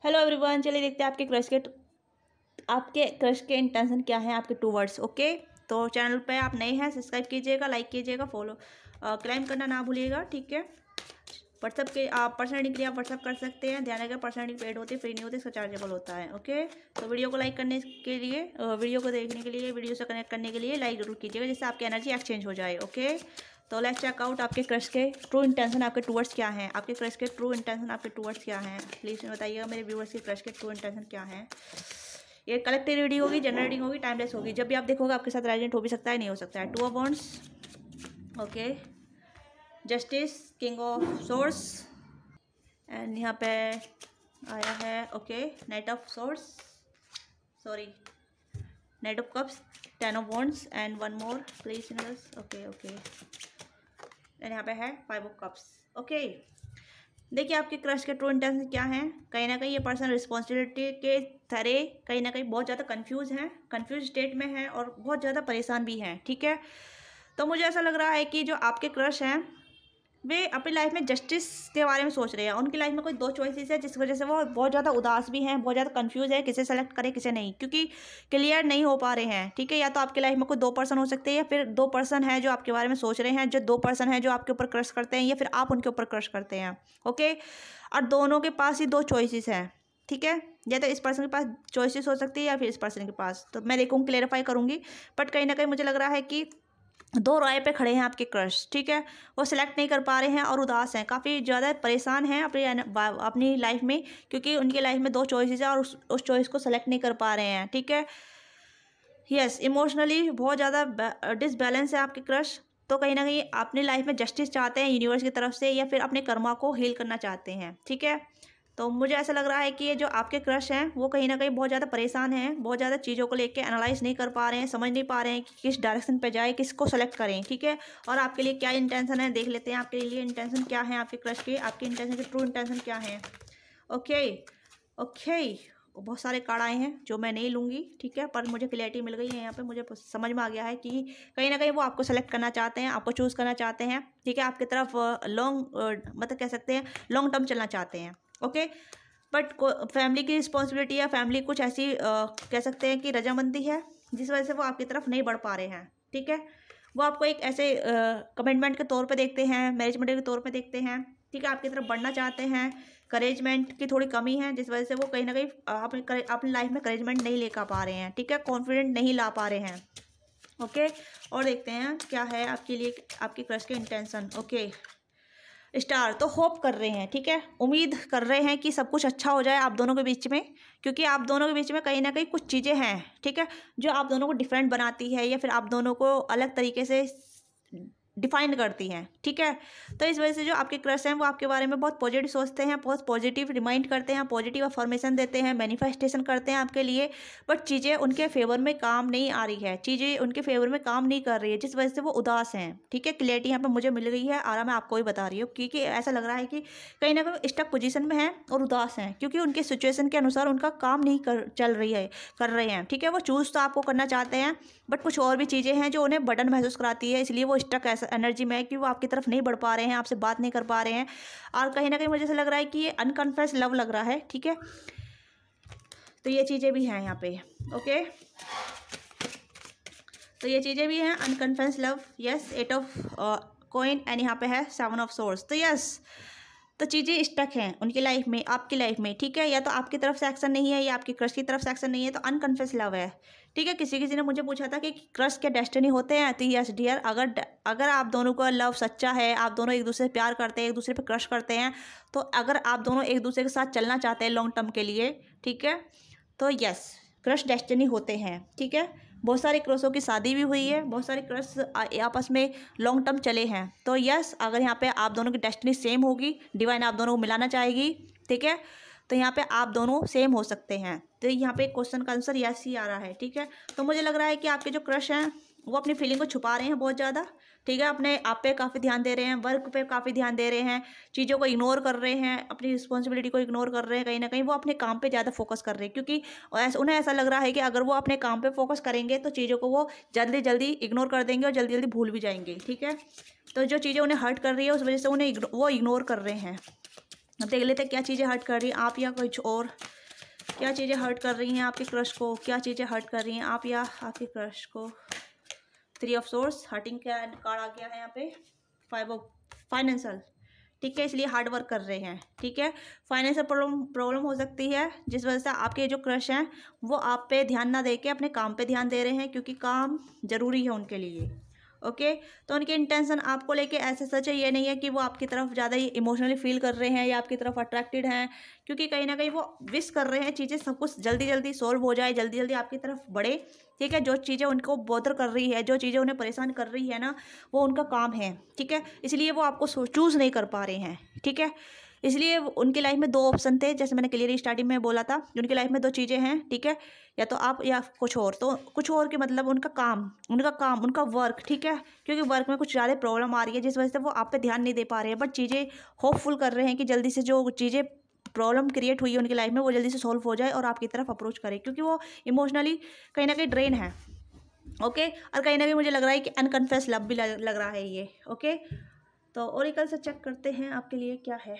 Hello everyone, चलिए देखते हैं आपके क्रश के इंटेंशन क्या है आपके टूवर्ड्स। ओके, तो चैनल पे आप नए हैं, सब्सक्राइब कीजिएगा, लाइक कीजिएगा, फॉलो क्लाइम करना ना भूलिएगा। ठीक है, व्हाट्सअप के आप पर्सनली के लिए आप व्हाट्सअप कर सकते हैं। ध्यान रखिएगा, पर्सनली पेड होते फ्री नहीं होते, इसका चार्जेबल होता है। ओके, तो वीडियो को लाइक करने के लिए, वीडियो को देखने के लिए, वीडियो से कनेक्ट करने के लिए लाइक जरूर कीजिएगा, जिससे आपकी एनर्जी एक्सचेंज हो जाए। ओके, तो लेट्स चेक आउट आपके क्रश के ट्रू इंटेंशन आपके टूवर्ड्स क्या हैं। आपके क्रश के ट्रू इंटेंशन आपके टूवर्ड्स क्या हैं, प्लीज़ बताइएगा मेरे व्यूअर्स के क्रश के ट्रू इंटेंशन क्या हैं। ये कलेक्टिव रीडिंग होगी, जनरल रीडिंग होगी, टाइमलेस होगी। जब भी आप देखोगे आपके साथ रेजोनेट हो भी सकता है, नहीं हो सकता है। Two of wands, okay, justice, king of source, and यहाँ पे आया है okay night of source, sorry night of cups, ten of wands and one more please. Okay okay, and यहाँ पे है फाइव ऑफ कप्स। ओके, देखिए आपके crush के ट्रू इंटेंशन क्या हैं। कहीं ना कहीं ये पर्सन रिस्पॉन्सिबिलिटी के तरह कहीं ना कहीं बहुत ज़्यादा कंफ्यूज स्टेट में है और बहुत ज़्यादा परेशान भी हैं। ठीक है, तो मुझे ऐसा लग रहा है कि जो आपके क्रश हैं वे अपनी लाइफ में जस्टिस के बारे में सोच रहे हैं। उनकी लाइफ में कोई दो चॉइसेस है, जिस वजह से वो बहुत ज़्यादा उदास भी हैं, बहुत ज़्यादा कंफ्यूज है किसे सेलेक्ट करें किसे नहीं, क्योंकि क्लियर नहीं हो पा रहे हैं। ठीक है, या तो आपकी लाइफ में कोई दो पर्सन हो सकते हैं, या फिर दो पर्सन है जो आपके बारे में सोच रहे हैं, जो दो पर्सन है जो आपके ऊपर क्रश करते हैं, या फिर आप उनके ऊपर क्रश करते हैं। ओके, और दोनों के पास ही दो चॉइसेस हैं। ठीक है, या तो इस पर्सन के पास चॉइसेस हो सकती है या फिर इस पर्सन के पास, तो मैं देखूँगी, क्लेरिफाई करूँगी। बट कहीं ना कहीं मुझे लग रहा है कि दो राय पे खड़े हैं आपके क्रश। ठीक है, वो सिलेक्ट नहीं कर पा रहे हैं और उदास हैं, काफ़ी ज़्यादा परेशान हैं अपनी लाइफ में, क्योंकि उनकी लाइफ में दो चॉइसेस है और उस चॉइस को सेलेक्ट नहीं कर पा रहे हैं। ठीक है, यस, इमोशनली बहुत ज़्यादा डिसबैलेंस है आपके क्रश। तो कहीं ना कहीं अपनी लाइफ में जस्टिस चाहते हैं यूनिवर्स की तरफ से, या फिर अपने कर्मा को हील करना चाहते हैं। ठीक है, तो मुझे ऐसा लग रहा है कि ये जो आपके क्रश हैं वो कहीं ना कहीं बहुत ज़्यादा परेशान हैं, बहुत ज़्यादा चीज़ों को लेके एनालाइज नहीं कर पा रहे हैं, समझ नहीं पा रहे हैं कि किस डायरेक्शन पे जाए, किसको सेलेक्ट करें। ठीक है, और आपके लिए क्या इंटेंशन है देख लेते हैं। आपके लिए इंटेंशन क्या है आपके क्रश के, आपके इंटेंशन के ट्रू इंटेंशन क्या है। ओके ओके, बहुत सारे कार्ड आए हैं जो मैं नहीं लूँगी। ठीक है, पर मुझे क्लियरिटी मिल गई है यहाँ पे, मुझे समझ में आ गया है कि कहीं ना कहीं वो आपको सेलेक्ट करना चाहते हैं, आपको चूज़ करना चाहते हैं। ठीक है, आपकी तरफ मतलब कह सकते हैं लॉन्ग टर्म चलना चाहते हैं। ओके, बट फैमिली की रिस्पॉन्सिबिलिटी या फैमिली कुछ ऐसी कह सकते हैं कि रजामंदी है, जिस वजह से वो आपकी तरफ नहीं बढ़ पा रहे हैं। ठीक है, वो आपको एक ऐसे कमिटमेंट के तौर पे देखते हैं, मैरिज मटेरियल के तौर पे देखते हैं। ठीक है, आपकी तरफ बढ़ना चाहते हैं, करेजमेंट की थोड़ी कमी है, जिस वजह से वो कहीं ना कहीं अपनी लाइफ में करेजमेंट नहीं लेकर पा रहे हैं। ठीक है, कॉन्फिडेंट नहीं ला पा रहे हैं। ओके, और देखते हैं क्या है आपके लिए आपकी क्रश के इंटेंशन। ओके, स्टार तो होप कर रहे हैं। ठीक है, उम्मीद कर रहे हैं कि सब कुछ अच्छा हो जाए आप दोनों के बीच में, क्योंकि आप दोनों के बीच में कहीं ना कहीं कुछ चीज़ें हैं। ठीक है, जो आप दोनों को डिफरेंट बनाती है, या फिर आप दोनों को अलग तरीके से डिफाइन करती हैं। ठीक है, तो इस वजह से जो आपके क्रश हैं वो आपके बारे में बहुत पॉजिटिव सोचते हैं, बहुत पॉजिटिव रिमाइंड करते हैं, पॉजिटिव अफर्मेशन देते हैं, मैनिफेस्टेशन करते हैं आपके लिए। बट चीज़ें उनके फेवर में काम नहीं आ रही है, चीज़ें उनके फेवर में काम नहीं कर रही है, जिस वजह से वो उदास हैं। ठीक है, क्लियरिटी यहाँ पर मुझे मिल गई है और मैं आपको भी बता रही हूँ, क्योंकि ऐसा लग रहा है कि कहीं ना कहीं स्टक पोजीशन में है और उदास हैं, क्योंकि उनके सिचुएशन के अनुसार उनका काम नहीं कर रहे हैं। ठीक है, वो चूज़ तो आपको करना चाहते हैं, बट कुछ और भी चीज़ें हैं जो उन्हें बर्डन महसूस कराती है, इसलिए वो स्टक ऐसा एनर्जी में है कि वो आपकी तरफ नहीं बढ़ पा रहे हैं, आपसे बात नहीं कर पा रहे हैं, और कहीं ना कहीं मुझे ऐसा लग रहा है कि ये अनकन्फेस लव लग रहा है। ठीक है, तो ये चीज़ें भी हैं यहाँ पे। ओके, तो ये चीज़ें भी हैं, unconfessed love, yes, eight of coins, and यहाँ पे है सेवन ऑफ सोर्स। तो यस, तो चीज़ें स्टक हैं उनकी लाइफ में, आपकी लाइफ में। ठीक है, या तो आपकी तरफ से एक्शन नहीं है, या आपकी क्रश की तरफ से एक्शन नहीं है, तो अनकन्फेस लव है। ठीक है, किसी ने मुझे पूछा था कि क्रश के डेस्टिनी होते हैं, तो यस डियर, अगर आप दोनों का लव सच्चा है, आप दोनों एक दूसरे से प्यार करते हैं, एक दूसरे पे क्रश करते हैं, तो अगर आप दोनों एक दूसरे के साथ चलना चाहते हैं लॉन्ग टर्म के लिए, ठीक है, तो यस क्रश डेस्टिनी होते हैं। ठीक है, बहुत सारे क्रशों की शादी भी हुई है, बहुत सारे क्रश आपस में लॉन्ग टर्म चले हैं। तो यस, अगर यहाँ पे आप दोनों की डेस्टिनी सेम होगी, डिवाइन आप दोनों को मिलाना चाहेगी। ठीक है, तो यहाँ पे आप दोनों सेम हो सकते हैं। तो यहाँ पे क्वेश्चन का आंसर यस ही आ रहा है। ठीक है, तो मुझे लग रहा है कि आपके जो क्रश हैं वो अपनी फीलिंग को छुपा रहे हैं बहुत ज़्यादा। ठीक है, अपने आप पे काफ़ी ध्यान दे रहे हैं, वर्क पे काफ़ी ध्यान दे रहे हैं, चीज़ों को इग्नोर कर रहे हैं, अपनी रिस्पॉन्सिबिलिटी को इग्नोर कर रहे हैं। कहीं ना कहीं वो अपने काम पे ज़्यादा फोकस कर रहे हैं, क्योंकि उन्हें ऐसा लग रहा है कि अगर वो अपने काम पे फोकस करेंगे तो चीज़ों को वो जल्दी जल्दी इग्नोर कर देंगे और जल्दी जल्दी भूल भी जाएंगे। ठीक है, तो जो चीज़ें उन्हें हर्ट कर रही है उस वजह से वो इग्नोर कर रहे हैं। अब देख लेते हैं क्या चीज़ें हर्ट कर रही हैं आप या कुछ और, क्या चीज़ें हर्ट कर रही हैं आपके क्रश को, क्या चीज़ें हर्ट कर रही हैं आप या आपके क्रश को। 3 ऑफ सोर्स, हर्टिंग का कार्ड आ गया है यहाँ पे। 5 ऑफ फाइनेंशियल, ठीक है, इसलिए हार्ड वर्क कर रहे हैं, ठीक है। फाइनेंशियल प्रॉब्लम हो सकती है जिस वजह से आपके जो क्रश हैं वो आप पे ध्यान ना दे के अपने काम पे ध्यान दे रहे हैं, क्योंकि काम ज़रूरी है उनके लिए। ओके, तो उनकी इंटेंशन आपको लेके ऐसे सच है, ये नहीं है कि वो आपकी तरफ ज़्यादा ही इमोशनली फील कर रहे हैं या आपकी तरफ अट्रैक्टेड हैं, क्योंकि कहीं ना कहीं वो विश कर रहे हैं चीज़ें सब कुछ जल्दी जल्दी सॉल्व हो जाए, जल्दी जल्दी आपकी तरफ बढ़े, ठीक है। जो चीज़ें उनको बॉदर कर रही है, जो चीज़ें उन्हें परेशान कर रही है ना, वो उनका काम है, ठीक है। इसलिए वो आपको चूज़ नहीं कर पा रहे हैं, ठीक है। इसलिए उनकी लाइफ में 2 ऑप्शन थे, जैसे मैंने क्लियरली स्टार्टिंग में बोला था, उनकी लाइफ में 2 चीज़ें हैं, ठीक है, या तो आप या कुछ और। तो कुछ और के मतलब उनका काम, उनका वर्क, ठीक है, क्योंकि वर्क में कुछ ज़्यादा प्रॉब्लम आ रही है जिस वजह से वो आप पे ध्यान नहीं दे पा रहे हैं, बट चीज़ें होपफुल कर रहे हैं कि जल्दी से जो चीज़ें प्रॉब्लम क्रिएट हुई है उनकी लाइफ में वो जल्दी से सॉल्व हो जाए और आपकी तरफ अप्रोच करें, क्योंकि वो इमोशनली कहीं ना कहीं ड्रेन है। ओके, और कहीं ना कहीं मुझे लग रहा है कि अनकन्फेस लव भी लग रहा है ये। ओके, तो ओरेकल से चेक करते हैं आपके लिए क्या है।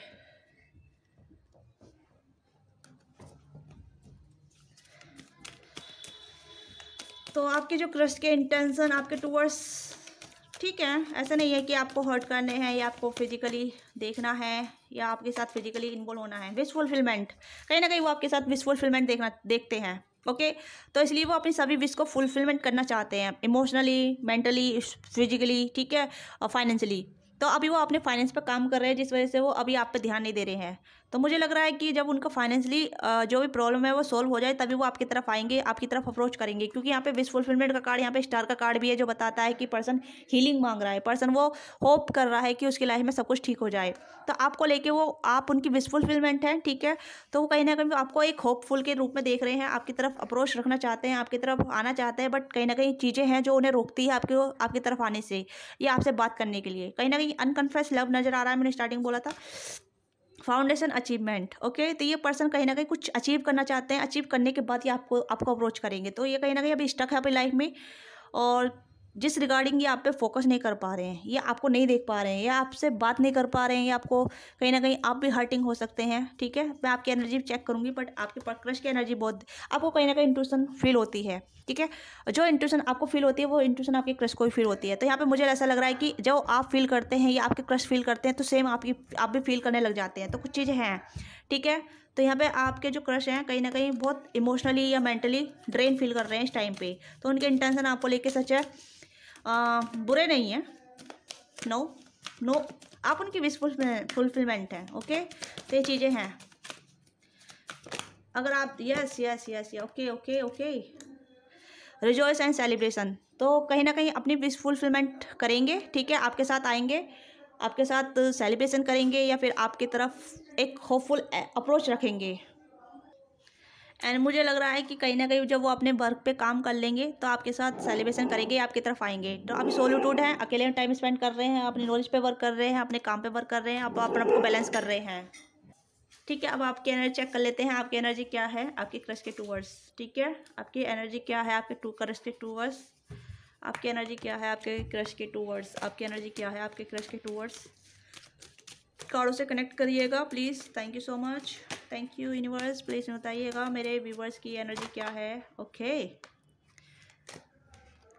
तो आपके जो क्रश के इंटेंशन आपके टूवर्ड्स, ठीक है, ऐसा नहीं है कि आपको हर्ट करने हैं या आपको फिजिकली देखना है या आपके साथ फिजिकली इन्वॉल्व होना है। विश फुलफिलमेंट, कहीं ना कहीं वो आपके साथ विश फुलफिलमेंट देखते हैं। ओके, तो इसलिए वो अपनी सभी विश को फुलफिलमेंट करना चाहते हैं, इमोशनली, मेंटली, फिजिकली, ठीक है, और फाइनेंशियली। तो अभी वो अपने फाइनेंस पर काम कर रहे हैं जिस वजह से वो अभी आप पे ध्यान नहीं दे रहे हैं। तो मुझे लग रहा है कि जब उनका फाइनेंशियली जो भी प्रॉब्लम है वो सॉल्व हो जाए तभी वो आपकी तरफ आएंगे, आपकी तरफ अप्रोच करेंगे, क्योंकि यहाँ पे विश फुलफिलमेंट का कार्ड, यहाँ पे स्टार का कार्ड भी है जो बताता है कि पर्सन हीलिंग मांग रहा है, पर्सन वो होप कर रहा है कि उसकी लाइफ में सब कुछ ठीक हो जाए। तो आपको लेके वो आप उनकी विश फुलफिलमेंट है, ठीक है। तो वो कहीं ना कहीं आपको एक होपफुल के रूप में देख रहे हैं, आपकी तरफ अप्रोच रखना चाहते हैं, आपकी तरफ आना चाहते हैं, बट कहीं ना कहीं चीज़ें हैं जो उन्हें रोकती है आपकी तरफ आने से या आपसे बात करने के लिए। कहीं ना कहीं अनकन्फेस लव नजर आ रहा है, मैंने स्टार्टिंग बोला था। फाउंडेशन अचीवमेंट, ओके, तो ये पर्सन कहीं ना कहीं कुछ अचीव करना चाहते हैं, अचीव करने के बाद ये आपको अप्रोच करेंगे। तो ये कहीं ना कहीं अभी स्टक है अपनी लाइफ में, और जिस रिगार्डिंग ये आप पे फोकस नहीं कर पा रहे हैं, ये आपको नहीं देख पा रहे हैं, या आपसे बात नहीं कर पा रहे हैं, या आपको कहीं ना कहीं आप भी हर्टिंग हो सकते हैं, ठीक है। मैं आपकी एनर्जी चेक करूंगी, बट आपके क्रश की एनर्जी बहुत, आपको कहीं ना कहीं इंट्यूशन फील होती है, ठीक है। जो इंट्यूशन आपको फील होती है वो इंट्यूशन आपके क्रश को भी फील होती है। तो यहाँ पे मुझे ऐसा लग रहा है कि जो आप फील करते हैं या आपके क्रश फील करते हैं तो सेम आप भी फील करने लग जाते हैं। तो कुछ चीज़ें हैं, ठीक है। तो यहाँ पे आपके जो क्रश हैं कहीं ना कहीं बहुत इमोशनली या मेंटली ड्रेन फील कर रहे हैं इस टाइम पे। तो उनके इंटेंशन आपको लेके सच है बुरे नहीं है, नो, आप उनकी विश फुलफिलमेंट है। ओके, तो ये चीज़ें हैं। अगर आप yes okay rejoice and celebration, तो कहीं ना कहीं अपनी विश फुलफिलमेंट करेंगे, ठीक है, आपके साथ आएंगे, आपके साथ सेलिब्रेशन करेंगे, या फिर आपकी तरफ एक होपफुल अप्रोच रखेंगे। एंड मुझे लग रहा है कि कहीं ना कहीं जब वो अपने वर्क पे काम कर लेंगे तो आपके साथ सेलिब्रेशन करेंगे, आपकी तरफ आएंगे। तो अभी सोलिट्यूड है, अकेले में टाइम स्पेंड कर रहे हैं, अपनी नॉलेज पे वर्क कर रहे हैं, अपने काम पे वर्क कर रहे हैं, आप अपने आप को बैलेंस कर रहे हैं, ठीक है। अब आपकी एनर्जी चेक कर लेते हैं, आपकी एनर्जी क्या है आपके क्रश के टूवर्ड्स, ठीक है। आपकी एनर्जी क्या है आपके क्रश के टूवर्ड्स, आपकी एनर्जी क्या है आपके क्रश के टूवर्ड्स, आपकी एनर्जी क्या है आपके क्रश के टूवर्ड्स। कार्डों से कनेक्ट करिएगा please, thank you so much, thank you universe. Please बताइएगा मेरे व्यूवर्स की एनर्जी क्या है। ओके,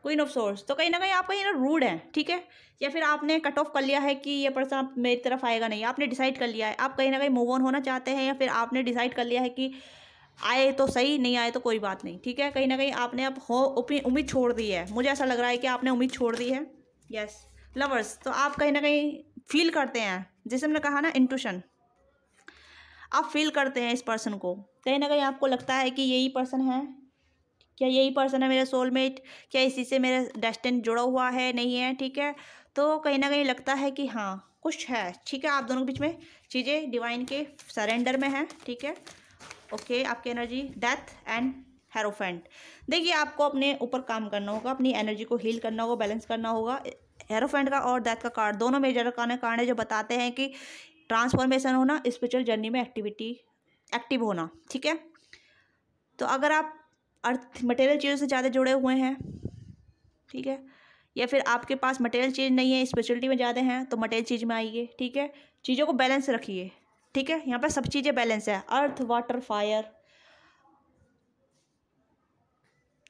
क्वीन ऑफ सोर्स, तो कहीं ना कहीं आप कहीं ना रूड है, ठीक है, या फिर आपने कट ऑफ कर लिया है कि ये पर्सन मेरी तरफ आएगा नहीं, आपने डिसाइड कर लिया है, आप कहीं ना कहीं मूव ऑन होना चाहते हैं, या फिर आपने डिसाइड कर लिया है कि आए तो सही, नहीं आए तो कोई बात नहीं, ठीक है। कहीं ना कहीं आपने अब उम्मीद छोड़ दी है, मुझे ऐसा लग रहा है कि आपने उम्मीद छोड़ दी है। यस लवर्स, तो आप कहीं ना कहीं फील करते हैं, जैसे मैंने कहा ना इंट्यूशन, आप फील करते हैं इस पर्सन को, कहीं ना कहीं आपको लगता है कि यही पर्सन है, क्या यही पर्सन है मेरा सोलमेट, क्या इसी से मेरा डेस्टिनी जुड़ा हुआ है, नहीं है, ठीक है। तो कहीं ना कहीं लगता है कि हाँ कुछ है, ठीक है, आप दोनों के बीच में चीज़ें डिवाइन के सरेंडर में हैं, ठीक है। ओके, आपकी एनर्जी डेथ एंड हेरोफेंट, देखिए आपको अपने ऊपर काम करना होगा, अपनी एनर्जी को हील करना होगा, बैलेंस करना होगा। हेरोफेंट का और डेथ का कार्ड दोनों मेजर कारण है जो बताते हैं कि ट्रांसफॉर्मेशन होना, स्पिरिचुअल जर्नी में एक्टिव होना, ठीक है। तो अगर आप अर्थ मटेरियल चीज़ों से ज़्यादा जुड़े हुए हैं, ठीक है, या फिर आपके पास मटेरियल चीज़ नहीं है, स्पिरिचुअलिटी में ज़्यादा हैं, तो मटेरियल चीज़ में आइए, ठीक है। चीज़ों को बैलेंस रखिए, ठीक है, यहाँ पे सब चीज़ें बैलेंस है, अर्थ वाटर फायर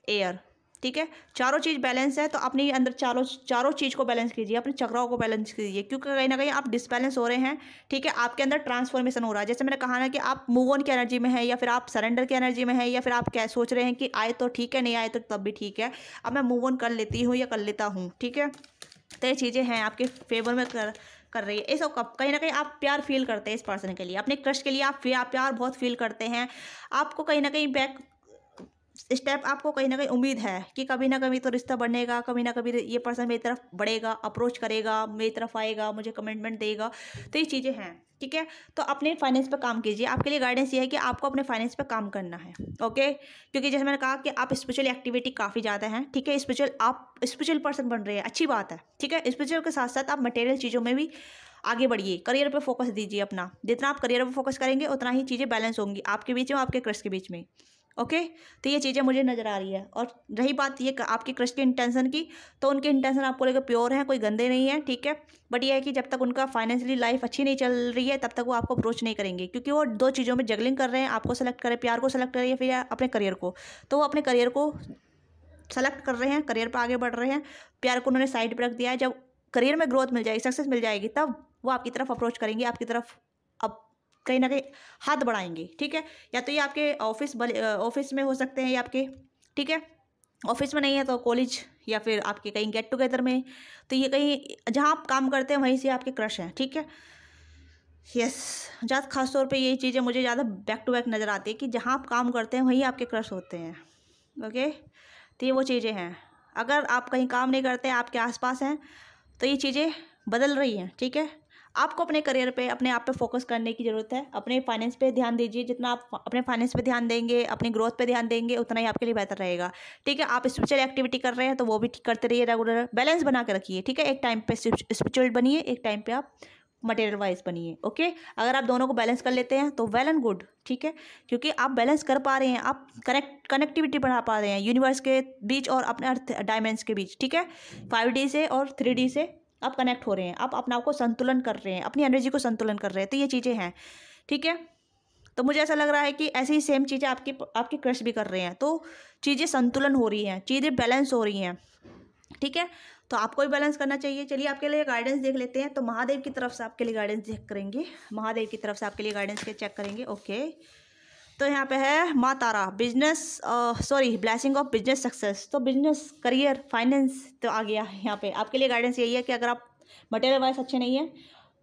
एयर, ठीक है, चारों चीज़ बैलेंस है। तो अपने अंदर चारों चीज़ को बैलेंस कीजिए, अपने चक्राओं को बैलेंस कीजिए, क्योंकि कहीं ना कहीं आप डिसबैलेंस हो रहे हैं, ठीक है। आपके अंदर ट्रांसफॉर्मेशन हो रहा है, जैसे मैंने कहा ना कि आप मूव ऑन की एनर्जी में है, या फिर आप सरेंडर की एनर्जी में है, या फिर आप क्या सोच रहे हैं कि आए तो ठीक है, नहीं आए तो तब भी ठीक है, अब मैं मूव ऑन कर लेती हूँ या कर लेता हूँ, ठीक है। तो ये चीज़ें हैं आपके फेवर में कर रही है। इस कहीं ना कहीं आप प्यार फील करते हैं इस पर्सन के लिए, अपने क्रश के लिए आप प्यार बहुत फील करते हैं। आपको कहीं ना कहीं बैक स्टेप, आपको कहीं ना कहीं उम्मीद है कि कभी ना कभी तो रिश्ता बढ़ेगा, कभी ना कभी ये पर्सन मेरी तरफ बढ़ेगा, अप्रोच करेगा, मेरी तरफ आएगा, मुझे कमिटमेंट देगा। तो ये चीज़ें हैं, ठीक है। तो अपने फाइनेंस पे काम कीजिए। आपके लिए गाइडेंस ये है कि आपको अपने फाइनेंस पे काम करना है, ओके। क्योंकि जैसे मैंने कहा कि आप स्पिरिचुअल एक्टिविटी काफ़ी ज़्यादा हैं, ठीक है। आप स्पिरिचुअल पर्सन बन रहे हैं, अच्छी बात है, ठीक है। स्पिरिचुअल के साथ साथ आप मटेरियल चीज़ों में भी आगे बढ़िए, करियर पे फोकस दीजिए अपना। जितना आप करियर पे फोकस करेंगे उतना ही चीज़ें बैलेंस होंगी आपके बीच में, आपके क्रश के बीच में, ओके। तो ये चीज़ें मुझे नज़र आ रही है। और रही बात ये आपकी क्रश के इंटेंशन की, तो उनके इंटेंशन आपको लेकर प्योर हैं, कोई गंदे नहीं है, ठीक है। बट ये है कि जब तक उनका फाइनेंशियली लाइफ अच्छी नहीं चल रही है तब तक वो आपको अप्रोच नहीं करेंगे, क्योंकि वो दो चीज़ों में जगलिंग कर रहे हैं, आपको सेलेक्ट करें, प्यार को सेलेक्ट करें या फिर अपने करियर को। तो वो अपने करियर को सेलेक्ट कर रहे हैं, करियर पर आगे बढ़ रहे हैं, प्यार को उन्होंने साइड पर रख दिया है। जब करियर में ग्रोथ मिल जाएगी, सक्सेस मिल जाएगी, तब वो आपकी तरफ अप्रोच करेंगे, आपकी तरफ अब कहीं ना कहीं हाथ बढ़ाएंगे, ठीक है। या तो ये आपके ऑफिस में हो सकते हैं, या आपके, ठीक है, ऑफिस में नहीं है तो कॉलेज, या फिर आपके कहीं गेट टुगेदर में। तो ये कहीं जहाँ आप काम करते हैं वहीं से आपके क्रश हैं, ठीक है। यस, ज़्यादा खास तौर पे ये चीज़ें मुझे ज़्यादा बैक टू बैक नज़र आती है कि जहाँ आप काम करते हैं वहीं आपके क्रश होते हैं, ओके। तो ये वो चीज़ें हैं। अगर आप कहीं काम नहीं करते, आपके आसपास हैं, तो ये चीज़ें बदल रही हैं, ठीक है। आपको अपने करियर पे, अपने आप पे फोकस करने की ज़रूरत है। अपने फाइनेंस पे ध्यान दीजिए, जितना आप अपने फाइनेंस पे ध्यान देंगे, अपनी ग्रोथ पे ध्यान देंगे, उतना ही आपके लिए बेहतर रहेगा, ठीक है। आप स्पिरिचुअल एक्टिविटी कर रहे हैं तो वो भी करते रहिए, रेगुलर बैलेंस बना के रखिए, ठीक है। एक टाइम पे स्पिरिचुअल बनिए, एक टाइम पे आप मटेरियल वाइज बनिए, ओके। अगर आप दोनों को बैलेंस कर लेते हैं तो वेल एंड गुड, ठीक है। क्योंकि आप बैलेंस कर पा रहे हैं, आप कनेक्टिविटी बढ़ा पा रहे हैं यूनिवर्स के बीच और अपने अर्थ डायमेंड्स के बीच, ठीक है। 5D से और 3D से आप कनेक्ट हो रहे हैं, आप अपने आप को संतुलन कर रहे हैं, अपनी एनर्जी को संतुलन कर रहे हैं। तो ये चीज़ें हैं, ठीक है। तो मुझे ऐसा लग रहा है कि ऐसे ही सेम चीज़ें आपकी क्रश भी कर रहे हैं, तो चीज़ें संतुलन हो रही हैं, चीज़ें बैलेंस हो रही हैं, ठीक है। तो आपको भी बैलेंस करना चाहिए। चलिए आपके लिए गाइडेंस देख लेते हैं। तो महादेव की तरफ से आपके लिए गाइडेंस चेक करेंगे, महादेव की तरफ से आपके लिए गाइडेंस के चेक करेंगे, ओके। तो यहाँ पे है माँ तारा, ब्लेसिंग ऑफ बिजनेस सक्सेस। तो बिजनेस, करियर, फाइनेंस तो आ गया यहाँ पे। आपके लिए गाइडेंस यही है कि अगर आप मटेरियल वाइज अच्छे नहीं हैं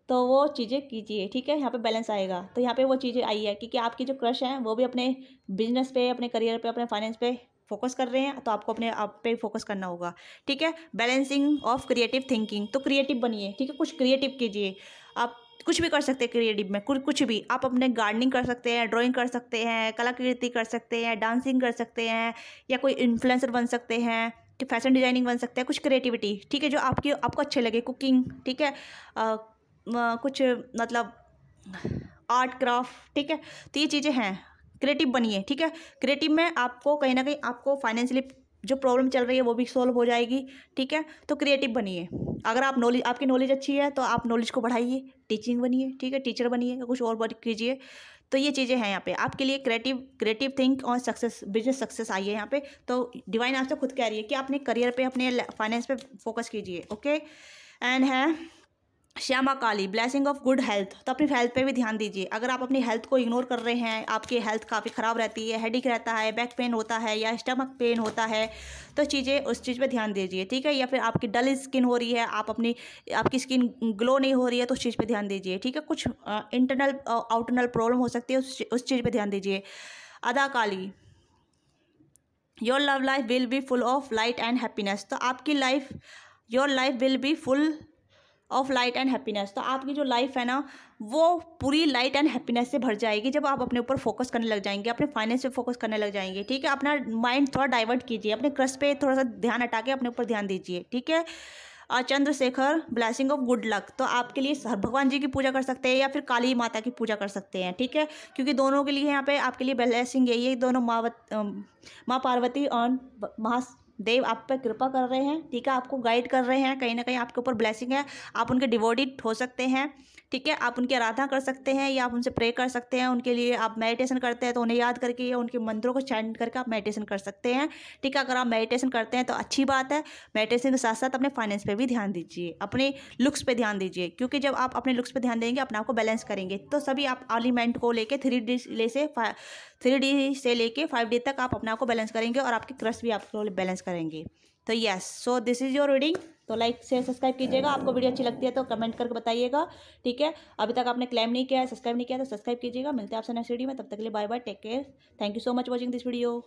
तो वो चीज़ें कीजिए, ठीक है। यहाँ पे बैलेंस आएगा। तो यहाँ पे वो चीज़ें आई है क्योंकि आपकी जो क्रश हैं वो भी अपने बिजनेस पे, अपने करियर पे, अपने फाइनेंस पे फोकस कर रहे हैं, तो आपको अपने आप पे फोकस करना होगा, ठीक है। बैलेंसिंग ऑफ क्रिएटिव थिंकिंग, तो क्रिएटिव बनिए, ठीक है। कुछ क्रिएटिव कीजिए, आप कुछ भी कर सकते हैं क्रिएटिव में, कुछ भी। आप अपने गार्डनिंग कर सकते हैं, ड्राइंग कर सकते हैं, कलाकृति कर सकते हैं, डांसिंग कर सकते हैं, या कोई इन्फ्लुएंसर बन सकते हैं, कि फैशन डिजाइनिंग बन सकते हैं, कुछ क्रिएटिविटी, ठीक है, जो आपको अच्छे लगे। कुकिंग, ठीक है, कुछ मतलब आर्ट क्राफ्ट, ठीक है। तो ये चीज़ें हैं, क्रिएटिव बनिए, ठीक है। क्रिएटिव में आपको कहीं ना कहीं आपको फाइनेंशियली जो प्रॉब्लम चल रही है वो भी सॉल्व हो जाएगी, ठीक है। तो क्रिएटिव बनिए। अगर आपकी नॉलेज अच्छी है तो आप नॉलेज को बढ़ाइए, टीचिंग बनिए, ठीक है, टीचर बनिए, कुछ और वर्क कीजिए। तो ये चीज़ें हैं यहाँ पे आपके लिए। क्रिएटिव थिंक और सक्सेस, बिजनेस सक्सेस आई है यहाँ पे। तो डिवाइन आपसे खुद कह रही है कि अपने करियर पे, अपने फाइनेंस पे फोकस कीजिए, ओके। एंड है श्यामा काली, ब्लेसिंग ऑफ गुड हेल्थ। तो अपनी हेल्थ पे भी ध्यान दीजिए। अगर आप अपनी हेल्थ को इग्नोर कर रहे हैं, आपकी हेल्थ काफ़ी ख़राब रहती है, हेडेक रहता है, बैक पेन होता है, या स्टमक पेन होता है, तो उस चीज़ पे ध्यान दीजिए, ठीक है। या फिर आपकी डल स्किन हो रही है, आपकी स्किन ग्लो नहीं हो रही है, तो उस चीज़ पे ध्यान दीजिए, ठीक है। कुछ इंटरनल आउटरनल प्रॉब्लम हो सकती है, उस चीज़ पे ध्यान दीजिए। अदा काली, your love life will be full of light and happiness. तो your life will be full of light and happiness. तो आपकी जो लाइफ है ना वो पूरी लाइट एंड हैप्पीनेस से भर जाएगी जब आप अपने ऊपर फोकस करने लग जाएंगे, अपने फाइनेंस पे फोकस करने लग जाएंगे, ठीक है। अपना माइंड थोड़ा डाइवर्ट कीजिए, अपने क्रश पे थोड़ा सा ध्यान हटा के अपने ऊपर ध्यान दीजिए, ठीक है। Chandrashekhar, blessing of good luck. तो आपके लिए भगवान जी की पूजा कर सकते हैं या फिर काली माता की पूजा कर सकते हैं, ठीक है। क्योंकि दोनों के लिए यहाँ पे आपके लिए ब्लेसिंग यही है, दोनों माँ पार्वती और महादेव आप पे कृपा कर रहे हैं, ठीक है, आपको गाइड कर रहे हैं, कहीं ना कहीं आपके ऊपर ब्लेसिंग है, आप उनके डिवोटेड हो सकते हैं, ठीक है। आप उनकी आराधना कर सकते हैं या आप उनसे प्रे कर सकते हैं, उनके लिए आप मेडिटेशन करते हैं तो उन्हें याद करके या उनके मंत्रों को चैंट करके आप मेडिटेशन कर सकते हैं। ठीक है, अगर आप मेडिटेशन करते हैं तो अच्छी बात है। मेडिटेशन के साथ साथ अपने फाइनेंस पे भी ध्यान दीजिए, अपने लुक्स पे ध्यान दीजिए, क्योंकि जब आप अपने लुक्स पे ध्यान देंगे, अपने आप को बैलेंस करेंगे, तो सभी आप एलिमेंट को लेके 3D से लेके 5D तक आप अपने आप को बैलेंस करेंगे और आपके क्रश भी आपको बैलेंस करेंगे। तो yes, so this is your reading. तो लाइक शेयर सब्सक्राइब कीजिएगा। आपको वीडियो अच्छी लगती है तो कमेंट करके बताइएगा। ठीक है, अभी तक आपने क्लेम नहीं किया है, सब्सक्राइब नहीं किया तो सब्सक्राइब कीजिएगा। मिलते हैं आपसे नेक्स्ट वीडियो में, तब तक के लिए bye bye, take care. Thank you so much watching this video.